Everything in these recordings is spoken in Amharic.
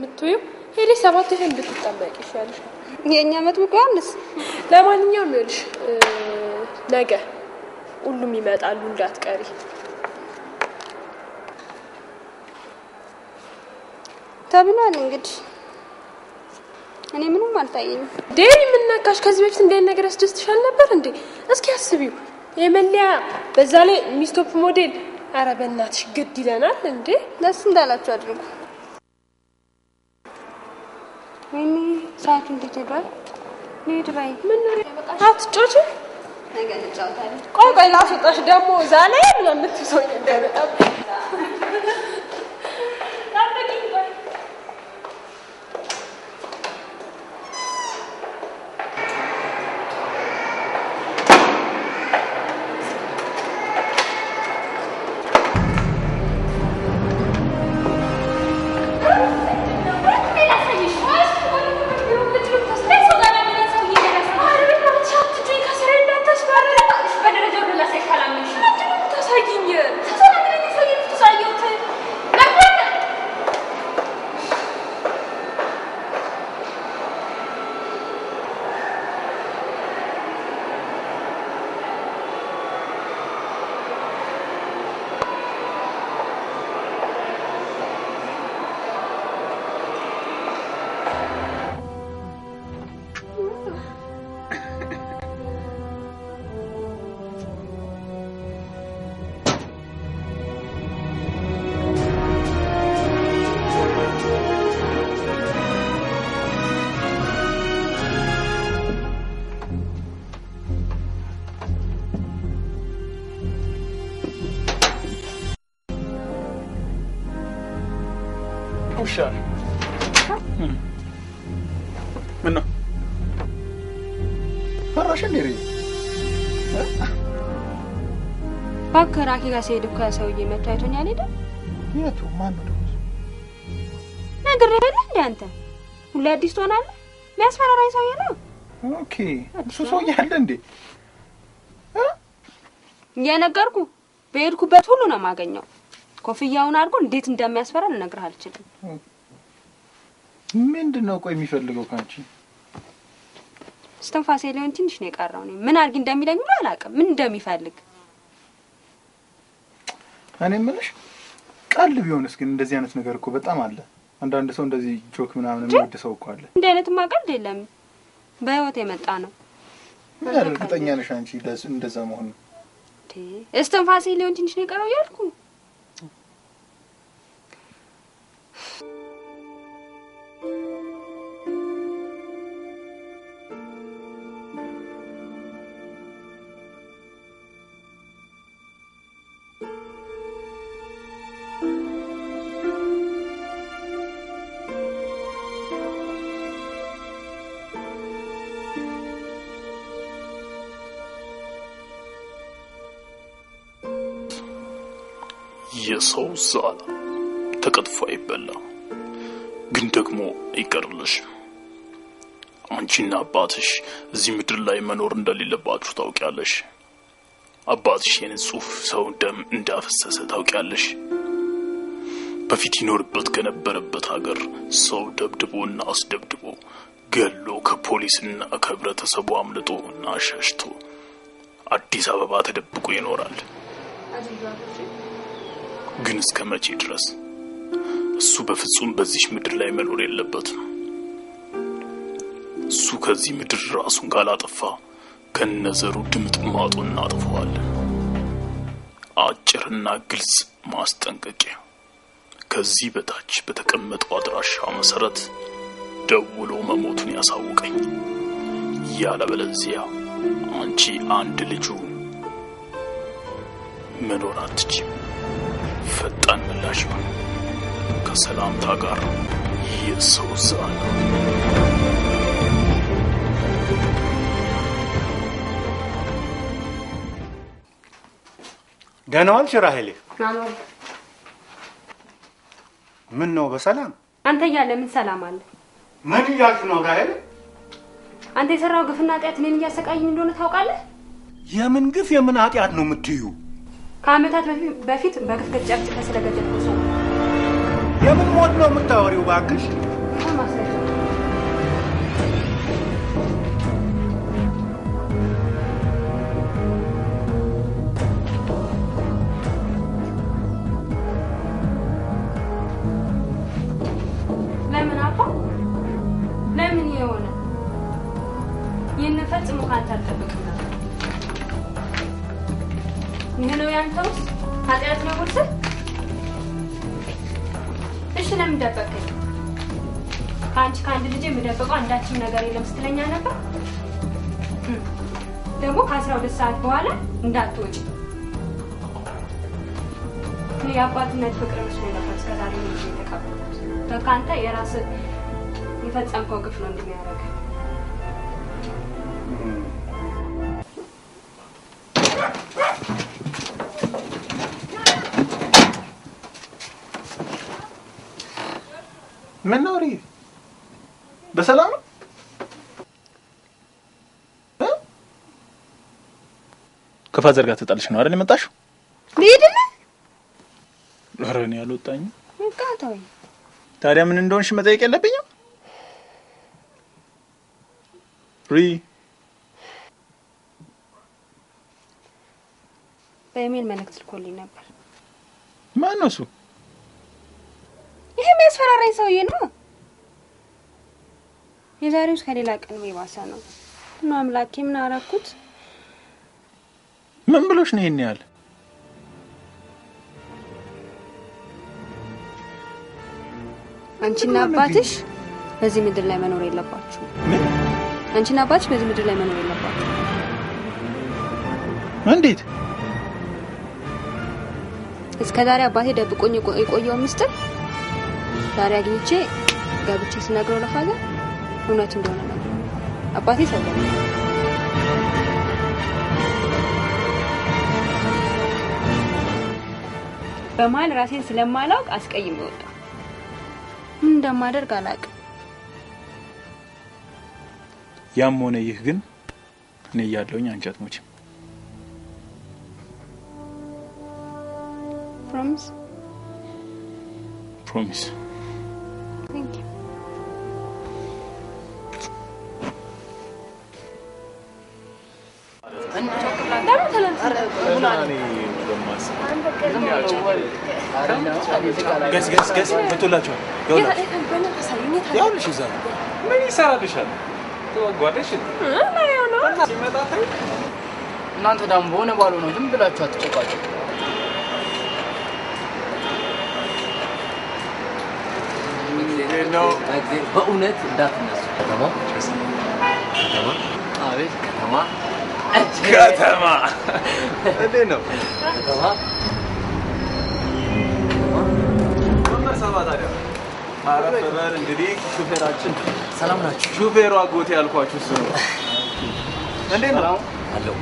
ምትዩ ሄሊ 7000 ብትጠመቂ ይሻልሽ የኛ መጥምቁ ዮሐንስ ለማንኛውም ይልሽ ነገ ሁሉም ይመጣሉ እንዳትቀሪ ተብሏል እንግዲህ እኔ ምንም አልታየኝም ዴሪ ምን ነካሽ ከዚህ በፊት እንደ ነገር አስደስትሻል ነበር እንዴ እስኪ አስቢው የመለያ በዛ ላይ ሚስቶፕ ሞዴል አረ በእናትሽ ግድ ይለናል እንዴ ደስ እንዳላችሁ አድርጉ ወይኔ ሰዓቱ እንዴት ይባል ነይ ድራይ ምን ነው አትጮቺ ነገ እንጫወታለን ቆይ ላስወጣሽ ደግሞ ዛሬ ምንም ምትሶኝ እንደበጣም Sure. منو فرش اللي فكر راكي ጋር ሲሄድ እኮ ሰውዬ መጥቶ አይቶኛል አይደል የቱ ማን ነው ነግሬህ እንዴ አንተ ሁሌ አዲስ ትሆናለህ የሚያስፈራራኝ ሰውዬ ነው ኦኬ እሱ ሰውዬ አለ እንዴ የነገርኩ በሄድኩበት ሁሉ ነው ማገኘው ኮፍያውን አድርጎ እንዴት እንደሚያስፈራ ልነግርህ አልችልም ምንድነው ቆይ የሚፈልገው ካንቺ ስተንፋሴ ሊሆን ትንሽ ነው የቀረው ነው ምን አድርጊ እንደሚለኝ ሁሉ አላውቅም ምን እንደሚፈልግ እኔ ምንሽ ቀልብ ቢሆንስ ግን እንደዚህ አይነት ነገር እኮ በጣም አለ አንዳንድ ሰው እንደዚህ ጆክ ምናምን የሚወድ ሰው እኮ አለ እንደ አይነት ማቀልድ የለም በህይወት የመጣ ነው እርግጠኛ ነሽ አንቺ እንደዛ መሆን ስተንፋሴ ሊሆን ትንሽ ነው የቀረው ያልኩ የሰው ዛላ ተቀጥፎ አይበላ ግን ደግሞ ይቀርልሽ አንቺና አባትሽ እዚህ ምድር ላይ መኖር እንደሌለባችሁ ታውቂያለሽ አባትሽ የንጹህ ሰው ደም እንዳፈሰሰ ታውቂያለሽ በፊት ይኖርበት ከነበረበት ሀገር ሰው ደብድቦና አስደብድቦ ገሎ ከፖሊስና ከህብረተሰቡ አምልጦና ሸሽቶ አዲስ አበባ ተደብቆ ይኖራል ግን እስከመቼ ድረስ እሱ በፍጹም በዚህ ምድር ላይ መኖር የለበትም እሱ ከዚህ ምድር ራሱን ካላጠፋ ከነዘሩ ድምጥማጡን እናጥፈዋለን አጭርና ግልጽ ማስጠንቀቂያ ከዚህ በታች በተቀመጠው አድራሻ መሰረት ደውሎ መሞቱን ያሳውቀኝ ያለበለዚያ አንቺ አንድ ልጁ መኖር አትችይም ፈጣን ምላሽ ከሰላምታ ጋር የሰው ዛላ ደህናዋል ሽራሄሌ አዎ ምን ነው በሰላም አንተ ያለ ምን ሰላም አለ ምን ያልሽ ነው ራሄሌ አንተ የሰራው ግፍና ኃጢአት እኔን እያሰቃየኝ እንደሆነ ታውቃለህ የምን ግፍ የምን ኃጢአት ነው የምትዩ ከአመታት በፊት በግፍ ጨፍጭፈህ ስለገደልከው ሰው የምን ሞት ነው የምታወሪው እባክሽ? ለምን አባ ለምን የሆነ ፈጽሞ ካንተ አልጠብቅም ነበር። ይሄ ነው ያንተውስ ኃጢአት ነው ወርሰ? እሺ ለምን ደበቀኝ? ከአንድ ልጅ የምደብቀው አንዳችም ነገር የለም ስትለኛ ነበር። ደግሞ ከ12 ሰዓት በኋላ እንዳትወጪ። የአባትነት ፍቅር መስሎኝ ነበር እስከዛሬ ነው የተቀበልኩት። ከአንተ የራስህ የፈጸምከው ግፍ ነው እንደሚያደርግ። ምን ነው ሪ በሰላም ነው? ከፋዘር ጋር ተጣልሽ ነው አይደል የመጣሽው? ልሂድና ኧረ እኔ አልወጣኝም። እንካታው ታዲያ ምን እንደሆንሽ መጠየቅ የለብኝም? ሪ በኢሜል መልእክት ልኮልኝ ነበር። ማን ነው እሱ? ይሄ የሚያስፈራራኝ ሰውዬ ነው። የዛሬው ከሌላ ቀን የባሰ ነው። እና አምላኬ ምን አደረኩት? ምን ብሎሽ ነው ይሄን ያህል? አንቺና አባትሽ በዚህ ምድር ላይ መኖር የለባችሁ። ምን? አንቺና አባትሽ በዚህ ምድር ላይ መኖር የለባችሁ። እንዴት? እስከዛሬ አባቴ ደብቆኝ የቆየው ምስጢር ዛሬ አግኝቼ ገብቼ ስነግረው ለፋዘር እውነት እንደሆነ ነው። አባቴ ሰው ነው። በማል ራሴን ስለማላውቅ አስቀይም ወጣ። ምን እንደማደርግ አላውቅም። ያም ሆነ ይህ ግን እኔ ያለውኝ አንቺ አትሞቺም። ፕሮሚስ ፕሮሚስ። Thank you. ገስ በቶላቸው ያውልሽ እዛ ምን ይሰራልሻል? ተዋጓለሽ እናንተ ደግሞ ሆነ ባሉ ነው ዝም ብላችሁ አትጨቃጩ። ነው በእውነት እንዳትነሱ። ከተማ አቤት ከተማ እንዴ ነው ከተማ ወንበር ሰባ ታዲያ አረፈበር። እንግዲህ ሹፌራችን ሰላም ናችሁ? ሹፌሩ አጎቴ ያልኳችሁ እሱ ነው። እንዴ ነው አለው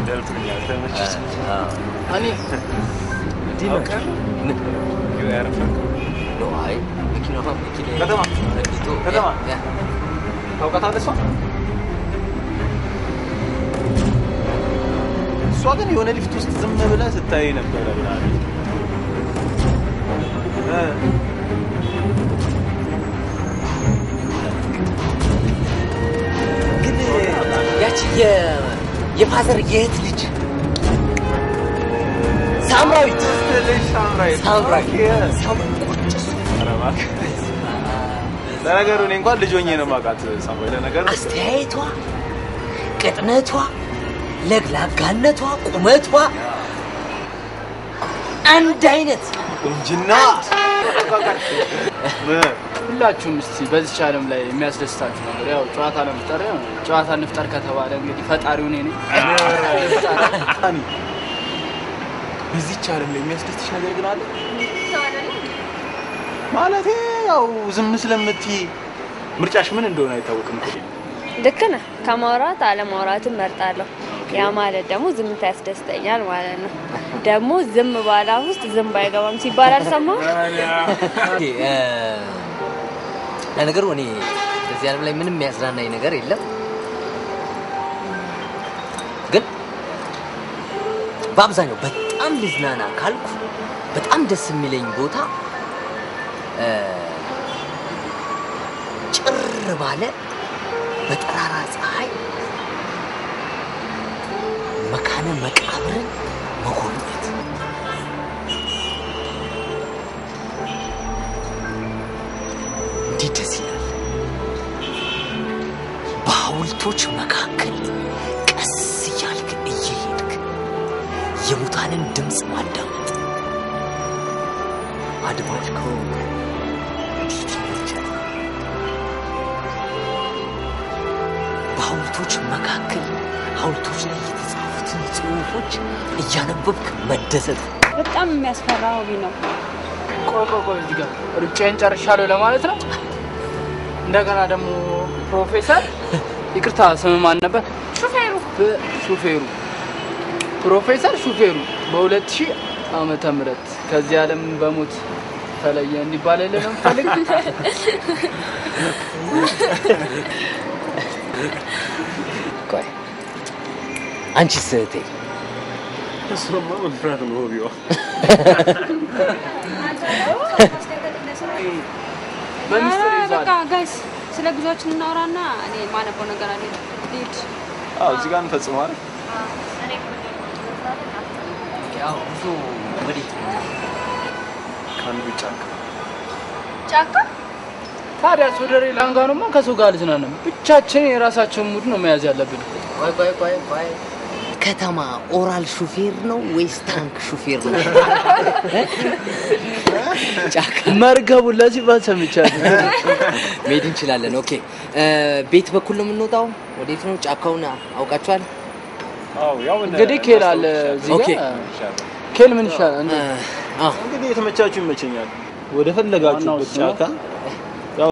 ደልቶኛል። ተመችሽ? እኔ ዲና ምን ያረፈ ነው? አይ መኪናው ከተማ ታውቃታለህ? እሷ ግን የሆነ ሊፍት ውስጥ ዝም ብላ ስታይ ነበረ ብላለች። ግን ያቺ የፋዘር የእህት ልጅ ሳምራዊት ለነገሩ እኔ እንኳን ልጅ ሆኜ ነው የማውቃት ሳምራዊት። ለነገሩ አስተያየቷ፣ ቅጥነቷ፣ ለግላጋነቷ፣ ቁመቷ አንድ አይነት ቁንጅና። ሁላችሁም እስቲ በዚህ ዓለም ላይ የሚያስደስታችሁ ነገር ያው ጨዋታ ለመፍጠር ጨዋታ እንፍጠር ከተባለ እንግዲህ ፈጣሪው እኔ ነኝ። በዚህ ዓለም ላይ የሚያስደስትሽ ነገር ግን አለ ማለት ያው ዝም ስለምትይ ምርጫሽ ምን እንደሆነ አይታወቅም እኮ። ልክ ነህ። ከማውራት አለማውራትን መርጣለሁ። ያ ማለት ደግሞ ዝምታ ያስደስተኛል ማለት ነው። ደግሞ ዝም ባላ ውስጥ ዝም ባይገባም ሲባል አልሰማሁም። ለነገሩ እኔ በዚህ ዓለም ላይ ምንም የሚያዝናናኝ ነገር የለም። ግን በአብዛኛው በጣም ልዝናና ካልኩ በጣም ደስ የሚለኝ ቦታ ጭር ባለ በጠራራ ፀሐይ መካነ መቃብርን መጎብኘት እንዴት ደስ ይላል። በሐውልቶች መካከል ቀስ እያልክ እየሄድክ የሙታንን ድምፅ ማዳመጥ አድማጭ ከሆንክ እንዴት ይመቻል። በሐውልቶች መካከል ሐውልቶች ላይ የተጻፉትን ጽሑፎች እያነበብክ መደሰት በጣም የሚያስፈራ ሆቢ ነው። ቆይ እዚህ ጋር ሩጫዬን ጨርሻለሁ ለማለት ነው። እንደገና ደግሞ ፕሮፌሰር ይቅርታ ስም ማን ነበር? ሹፌሩ ፕሮፌሰር ሹፌሩ በ2000 ዓመተ ምህረት ከዚህ ዓለም በሞት ተለየ እንዲባልልህ ነው ፈልግ። ቆይ አንቺ ስህቴ እሱማ መፍራት ነው ሆቢዋ። በሚስጥር ይዛል። በቃ ጋይስ ስለ ጉዟችን እናወራና እኔ ማነበው ነገር አለ። ዲድ እዚህ ጋር እንፈጽማል። ያው ጉዞ ወዴት ነው? ካንዱ ጫካ ታዲያ ሶደሬ ላንጋኖማ ከሰው ጋር ልዝናናም ብቻችን የራሳችን ሙድ ነው መያዝ ያለብን። ቆይ ከተማ ኦራል ሹፌር ነው ወይስ ታንክ ሹፌር ነው? ጫካ መርገቡ ለዚህ ባሰምቻለሁ። መሄድ እንችላለን። ኦኬ ቤት በኩል ነው የምንወጣው። ወዴት ነው? ጫካውን አውቃችኋል? ያው እንግዲህ ኬል አለ እዚህ ጋር። ኬል ምን ይሻላል? እንግዲህ የተመቻችሁ ይመቸኛል። ወደ ፈለጋችሁበት ጫካ